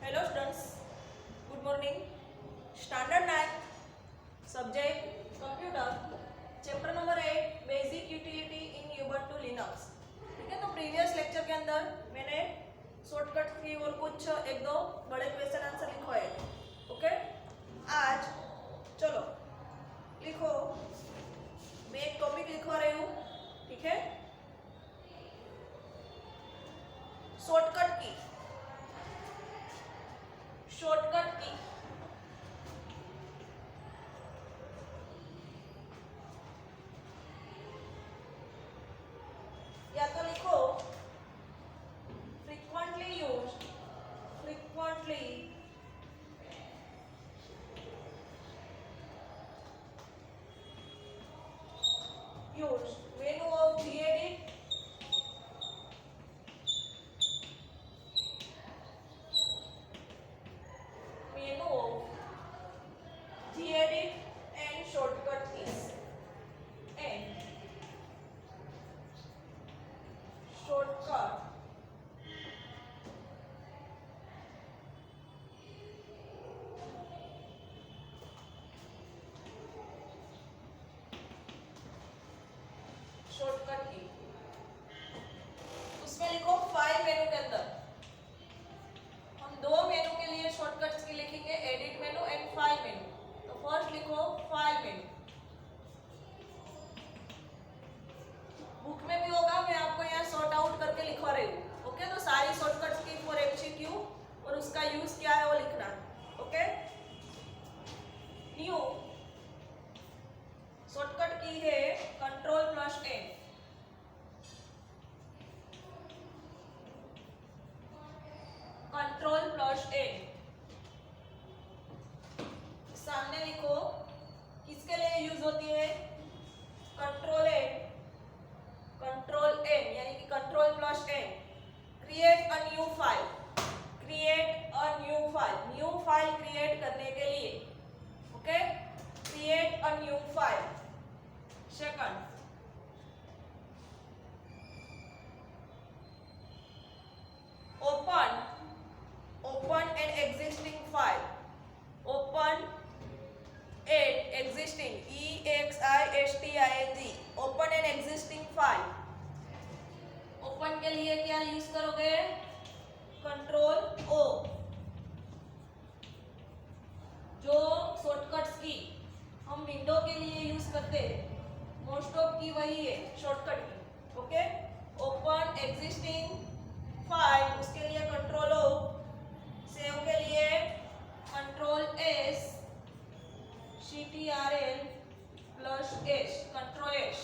Hello students, good morning. Standard 9, subject computer, chapter number 8, basic utility in Ubuntu Linux. ठीक है, तो previous lecture के अंदर मैंने शॉर्टकट की और कुछ एक दो बड़े क्वेश्चन आंसर लिखवाए। ओके, आज चलो लिखो, मैं एक टॉपिक लिखवा रही हूँ। ठीक है, शॉर्टकट की या तो लिखो frequently used menu of gedit and shortcut keys and shortcut की उसमें लिखो फाइल मेनू के अंदर हम दो मेनू के लिए शॉर्टकट्स की लिखेंगे, edit menu and file menu. तो फर्स्ट लिखो फाइल मेनू, बुक में भी होगा, मैं आपको यहाँ सॉर्ट आउट करके लिखवा रही हूँ। ओके, तो सारी शॉर्टकट्स की फॉर एमसीक्यू और उसका यूज क्या है वो लिखना है। ओके, न्यू शॉर्टकट की है Ctrl+N, Ctrl+N। सामने लिखो किसके लिए यूज होती है, Ctrl+N यानी कि Ctrl+N। Create a new file, new file create करने के लिए। Okay, create a new file. Second, open an existing file, open an existing EXISTING, open an existing file। Open के लिए क्या यूज करोगे, Ctrl+O। जो शॉर्टकट्स की हम विंडो के लिए यूज करते हैं, मोस्ट ऑफ की वही है शॉर्टकट की। ओके, ओपन एग्जिस्टिंग फाइल, उसके लिए Ctrl+O। सेव के लिए Ctrl+S, Ctrl+S।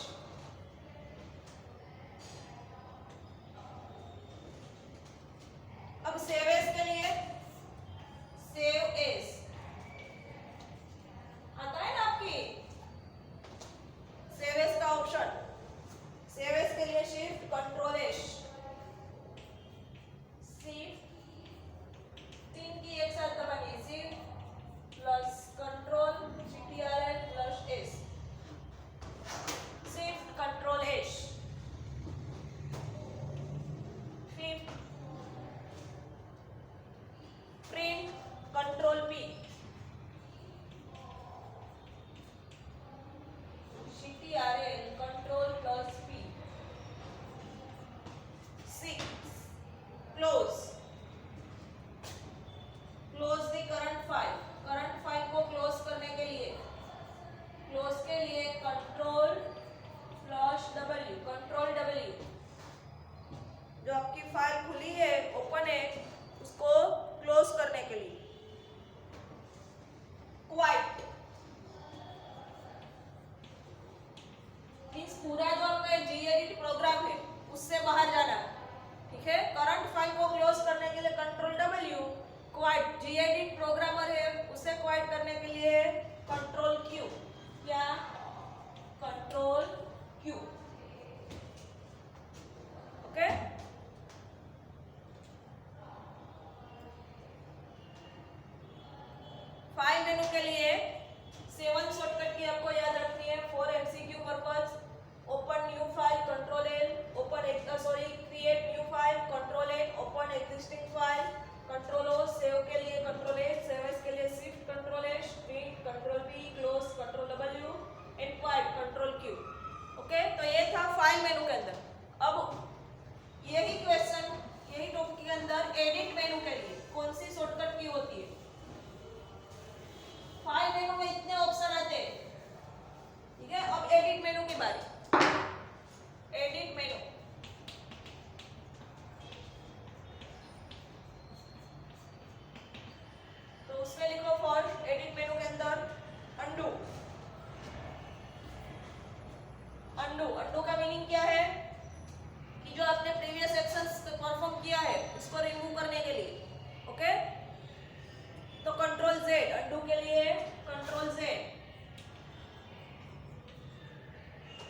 अब सेव एज के लिए सेव एज आता है ना आपकी सेव एज का ऑप्शन। सेव एज के लिए शिफ्ट Ctrl+S, शिफ्ट 3 की एक साथ दबानी, shift plus Ctrl+S, shift Ctrl+S। Fifth, print Ctrl+P, Ctrl+P। 6, close the current file को क्लोज करने के लिए Ctrl+W, जो आपकी फाइल खुली है, ओपन है, उसको क्लोज करने के लिए। क्वाइट मींस पूरा जो आपका gedit प्रोग्राम है उससे बाहर जाना है। ठीक है, करंट फाइल को क्लोज करने के लिए Ctrl+W, क्वाइट gedit प्रोग्रामर है उसे क्वाइट करने के लिए Ctrl+Q। क्या, Ctrl+Q। ओके, फाइल मेनू के लिए 7 शॉर्टकट की आपको याद रखनी है for MCQ purpose. Open new file Ctrl+N, create new file Ctrl+N, open existing file Ctrl+O, save save के लिए कंट्रोल एच, सेव एस के लिए shift control H, split control P, close control W and quite control Q. Okay, तो ये था file menu के अंदर। अब यही क्वेश्चन यही टॉपिक के अंदर एडिट मेनू के लिए कौन सी शॉर्टकट की होती है। फाइल मेनू में इतने ऑप्शन आते हैं, ठीक है। अब एडिट मेनू की बारी। एडिट मेनू, तो उसमें लिखो फर्स्ट एडिट मेनू के अंदर अंडू। अंडू अंडू का मीनिंग क्या है कि जो आपने प्रीवियस एक्शंस परफॉर्म किया है उसको रिमूव करने के लिए। ओके, तो कंट्रोल जेड अंडू के लिए, कंट्रोल जेड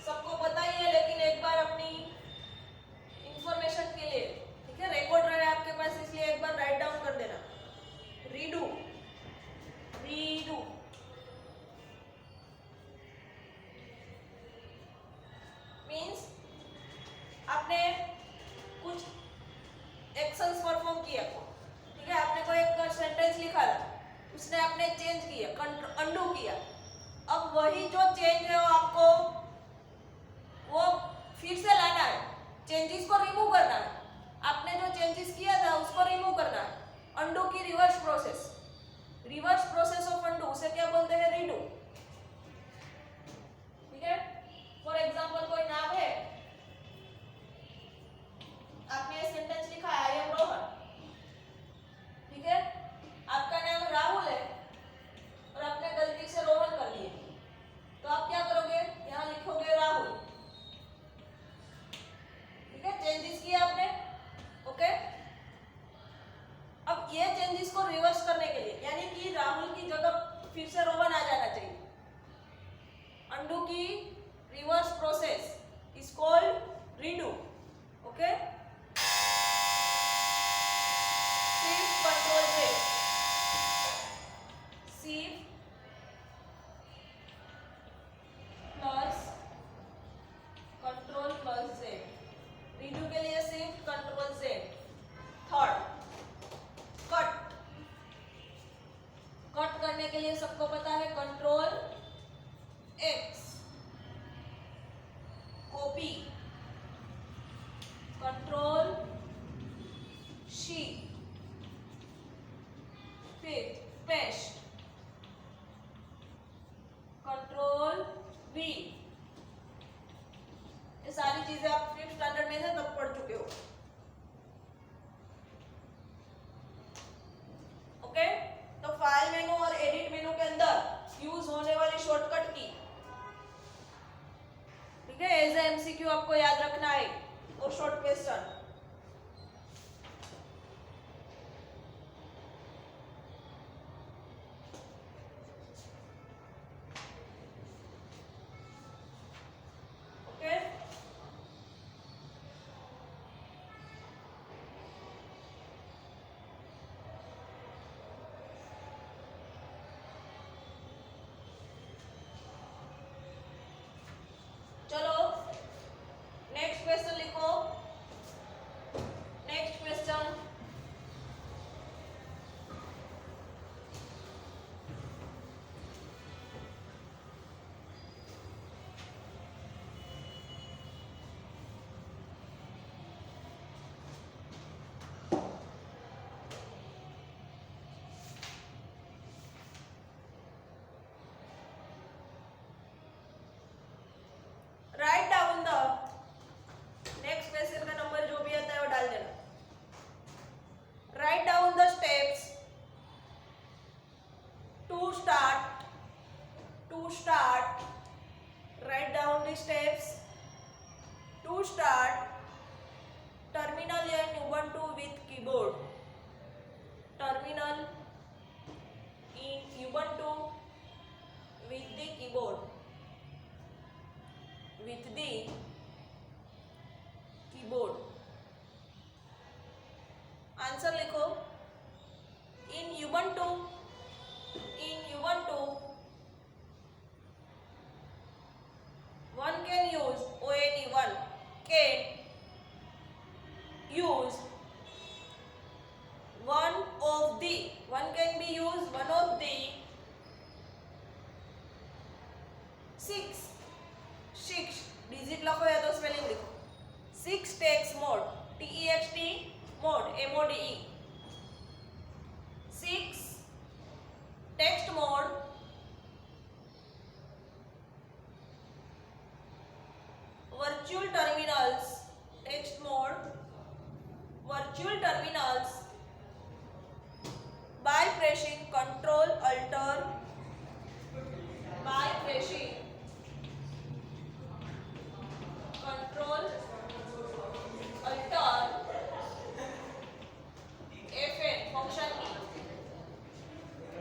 सबको पता ही है, लेकिन एक बार अपनी इंफॉर्मेशन के लिए, ठीक है, रिकॉर्ड रहे आपके पास, इसलिए एक बार राइट डाउन कर देना। रीडू, रीडू मींस आपने कुछ एक्शंस परफॉर्म किया, ठीक है, आपने कोई एक सेंटेंस लिखा था, उसने आपने चेंज किया, अंडू किया। अब वही जो चेंज है वो फिर से लाना है, चेंजेस को रिमूव करना है। आपने जो चेंजेस किया था उसको रिमूव करना है। अंडू की reverse process, reverse process of undo, उसे क्या बोलते हैं? रीडू। ठीक है, फॉर एग्जांपल कोई नाम है, आपने ये सेंटेंस लिखा है आई एम रोहन, ठीक है, आपका नाम राहुल है और आपने गलती से रोहन कर दिया, तो आप क्या करोगे? यहाँ लिखोगे राहुल, ठीक है, चेंजेस किया आपने। ओके, अब ये चेंजेस को रिवर्स करने के लिए, यानी कि राहुल की जगह फिर से रोहन आ जाना चाहिए, अंडू की reverse process is called redo. Okay, shift control से, shift plus control plus Z, redo के लिए shift control Z. Third cut, cut करने के लिए सबको पता है control X. Copy, control C, फिर पेस्ट, कंट्रोल वी। ये सारी चीजें आप 5th स्टैंडर्ड में से तब पढ़ चुके हो। ओके, तो फाइल मेनू और एडिट मेनू के अंदर यूज होने वाली शॉर्टकट की, ठीक है, एज ए एमसीक्यू आपको याद रखना है और शॉर्ट क्वेश्चन। ओके, चलो नेक्स्ट क्वेश्चन लिखो। Next question, write down the next question the, one can be used one of the. 6 6 digit लखो या तो स्पेलिंग लिखो. 6 text mode, TEXT mode, MODE. 6 text mode, virtual terminals, text mode, virtual terminals by pressing Control Alter, by pressing Control Alter F8 function key,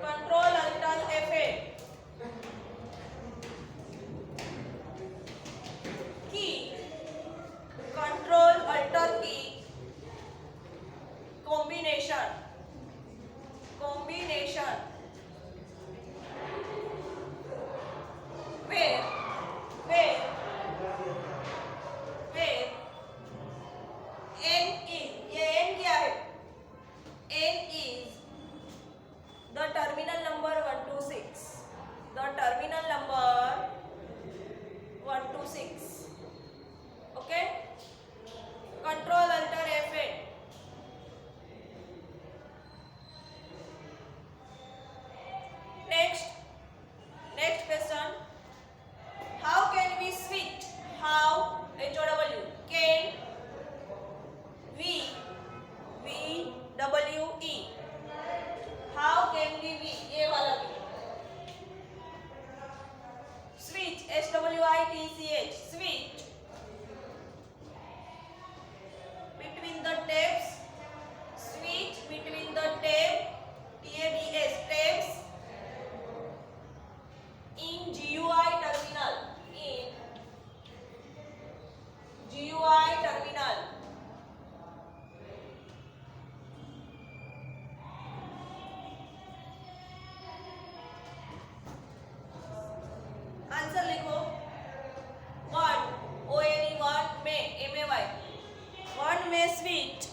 Control Alter F8 key, Control Alter key combination, combination where n is, ये n क्या है? n is the terminal number 1 to 6, the terminal number 1 to 6. Okay, Control Alter F8. Next question. How can we switch? How, HOW, can VWE. How can we ये वाला भी. Switch, SWITCH, switch between the tabs, switch between the tabs, tabs in GUI terminal, in GUI terminal. Answer लिखो. 1 ONE 1 में MAY 1 में switch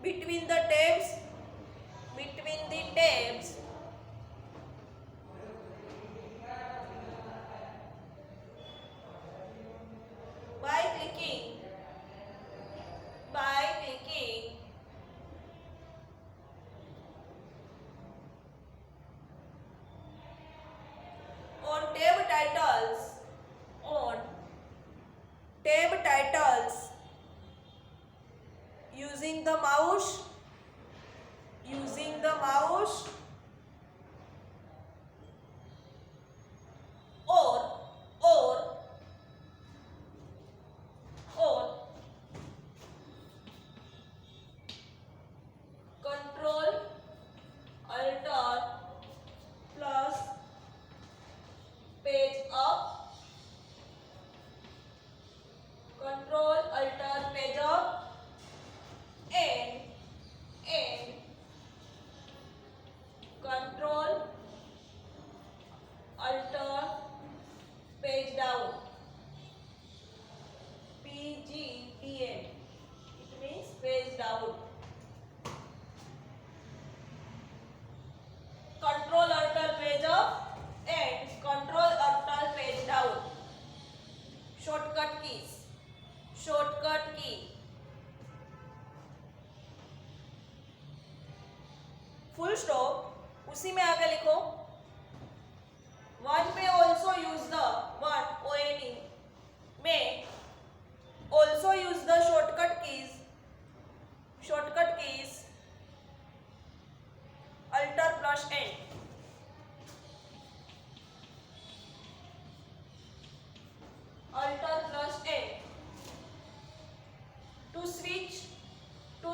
between the tabs, between the tabs by clicking on tab titles, on tab titles using the mouse, or Control Alter plus page up, Control Alter page up, and Control Alter page down, PGDN. It means page down. Control Alter page up and Control Alter page down. Shortcut keys, shortcut key. Full stop, उसी में आगे लिखो. 1 में also use the 1 ONE में also use the shortcut keys Alter plus N. Alter plus N to switch to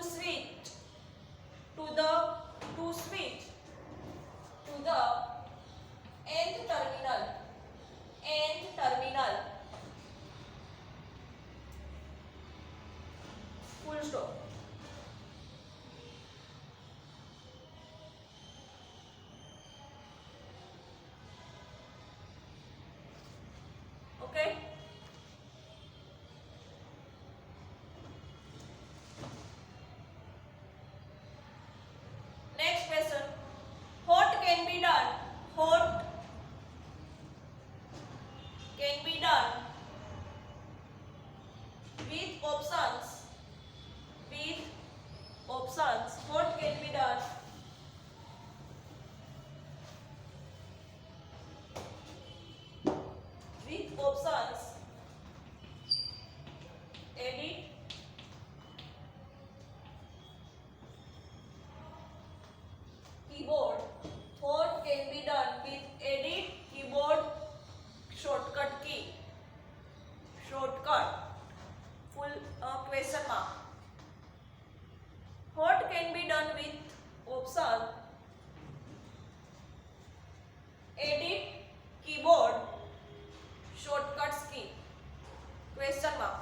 the nth terminal, full stop. Okay, options edit, keyboard. What can be done with edit keyboard shortcut key? Shortcut. Full question mark. What can be done with option edit keyboard shortcuts key? Question mark.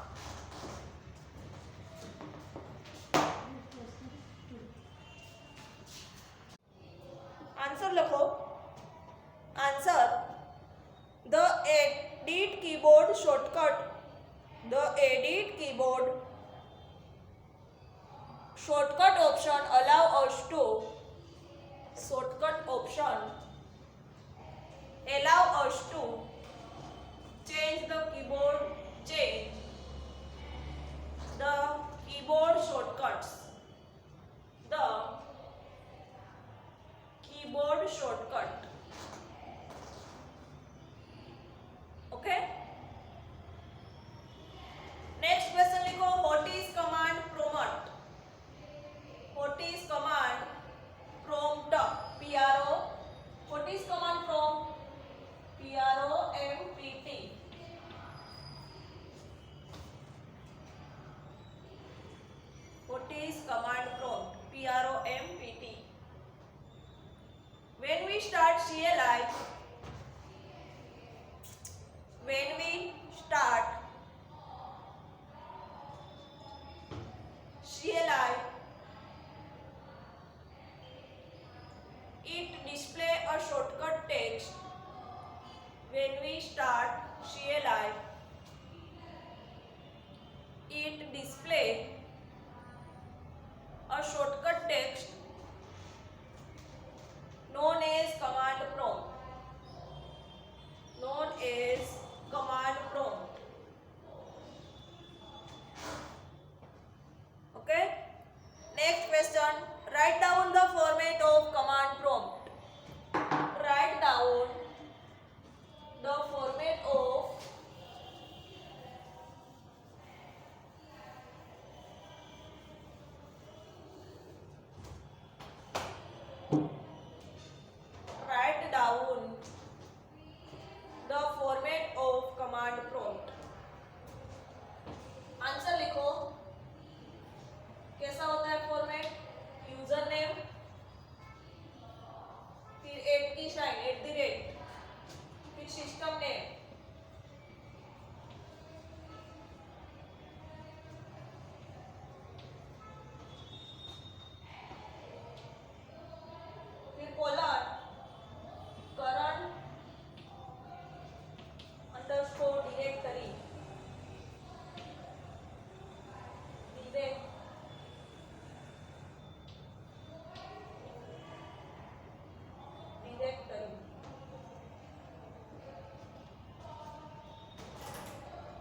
Answer लिखो. Answer the edit keyboard shortcut. The edit keyboard shortcut option allow us to change the keyboard shortcuts. The keyboard shortcut. Okay. Next question लिखो. What is command prompt? What is command prompt? PRO. What is command prompt? PROMPT. What is command prompt? PROMPT. When we start CLI, it display a shortcut text. When we start CLI, it display a shortcut text known as command prompt. Okay. Next question. Write down the format of command prompt. Write down the format of command prompt. आंसर लिखो. कैसा होता है format? User name, फिर at की sign, @ फिर system name, फिर colon, current underscore directory,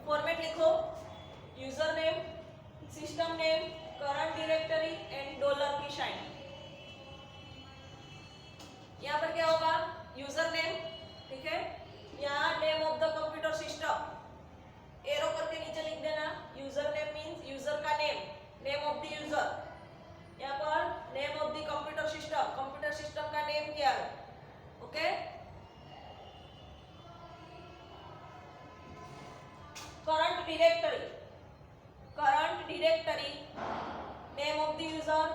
format लिखो. User name, system name, current directory and dollar की साइन. यहाँ पर क्या होगा? User name. ठीक है. यहाँ name of the computer system arrow करके नीचे लिख देना. यूजर नेम मींस यूजर का name, name of the user. यहाँ पर name of the computer system का नेम क्या है? Okay. Current directory, name of the user,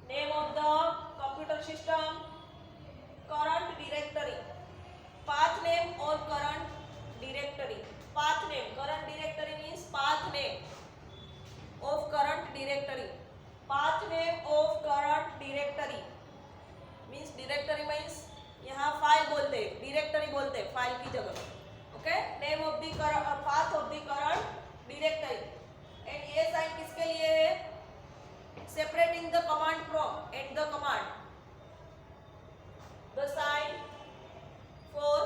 name of the computer system, current directory, path name और current directory. Path name, current directory means path name of current directory. Path name of current directory means directory means यहाँ file बोलते, directory बोलते file की जगह. Okay. Name of the path of the current directory. And ये sign किसके लिए है? Separating the command from and the command. The sign for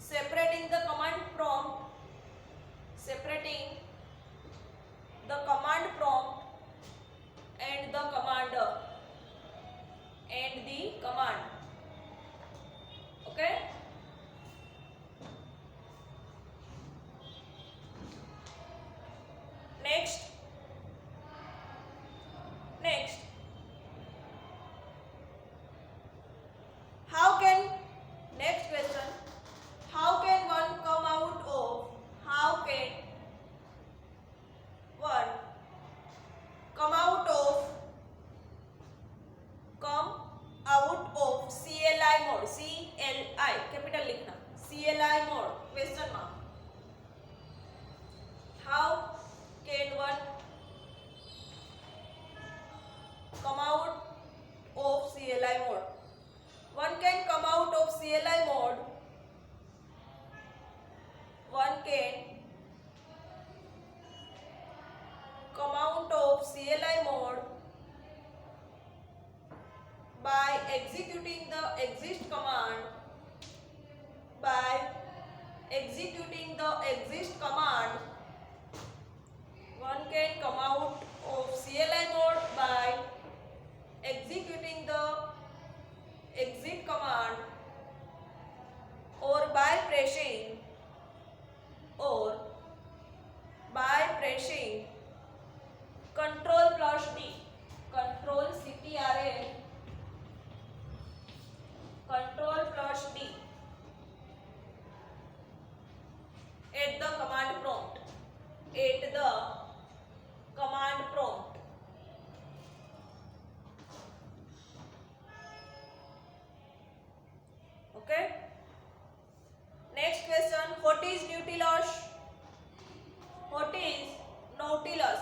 separating the command from CLI mode by executing the exist command. By executing the exist command, one can come out of CLI mode by executing the exit command or by pressing Control plus D, Control CTRL, Control plus D at the command prompt. At the command prompt. Okay. Next question. What is Nautilus? What is Nautilus?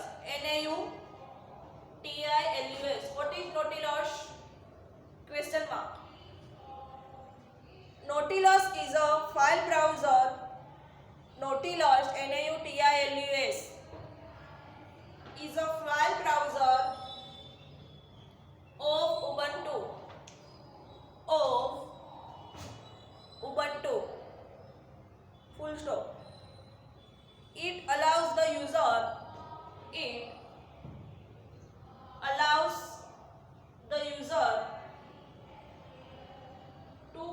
Nautilus. What is Nautilus? Question mark. Nautilus is a file browser. Nautilus, Nautilus, is a file browser of Ubuntu. Full stop. It allows the user to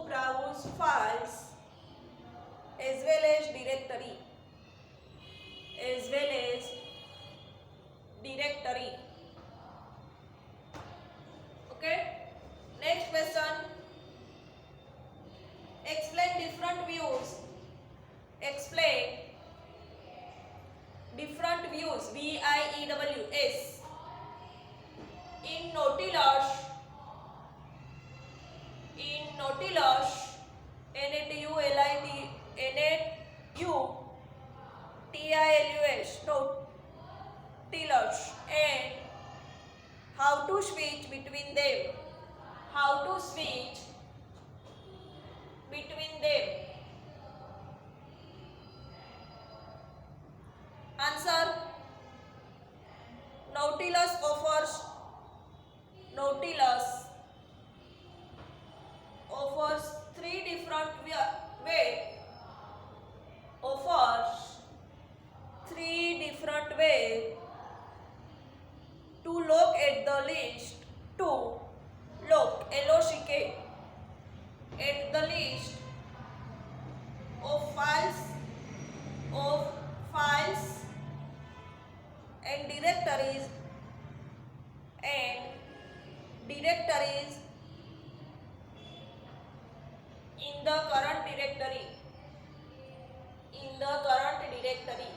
browse files as well as directory. Okay. Next question. Explain different views. VIEWS in Nautilus. Nautilus, and how to switch between them. Answer. Nautilus offers three different way to look at the list at the list of files and directories in the current directory.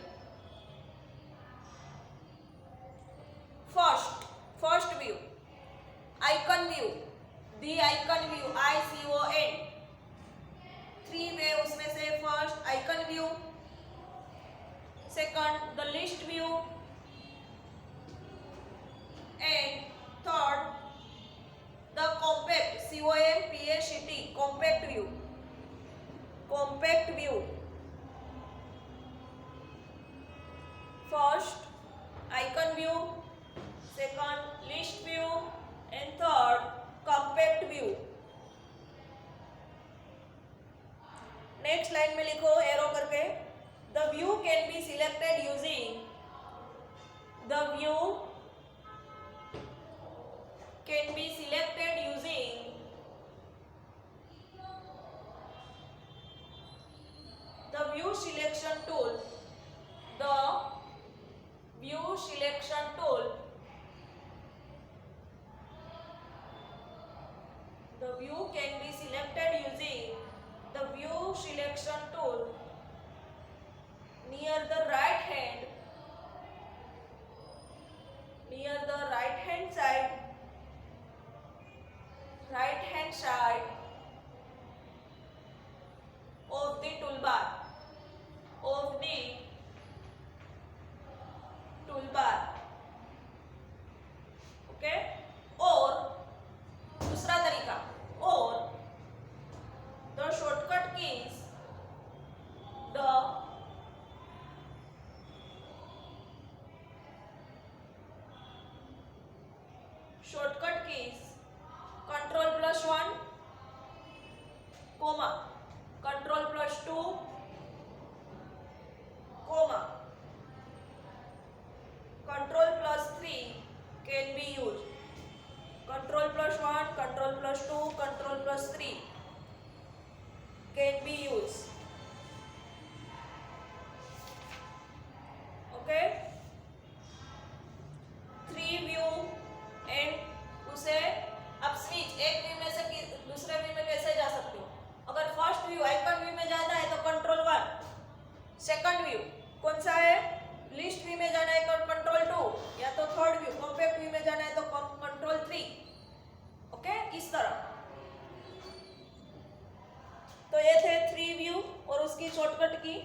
First view, icon view, the icon view, ICON. Three way उसमें से first icon view, second the list view, and third the compact compact view. First icon view, second list view, and third compact view. Next line में लिखो arrow करके, the view can be selected using the view selection tool. The view can be selected using the view selection tool near the right hand side of the toolbar. Okay, और दूसरा तरीका, और the shortcut keys shortcut keys Ctrl+1, comma, Ctrl+2, comma, Ctrl+3 can be used. Ctrl+1, Ctrl+2, Ctrl+3 can be used. Okay? 3 view and उसे आप switch एक view में से दूसरे व्यू में कैसे जा सकते हो? अगर फर्स्ट व्यू आइकन व्यू में जाना है तो Ctrl+1, सेकंड व्यू कौन सा है? लिस्ट व्यू में जाना है तो Ctrl+2, या तो थर्ड व्यू कॉम्पैक्ट व्यू में जाना है तो Ctrl+3. ओके, इस तरह. तो ये थे 3 व्यू और उसकी शॉर्टकट की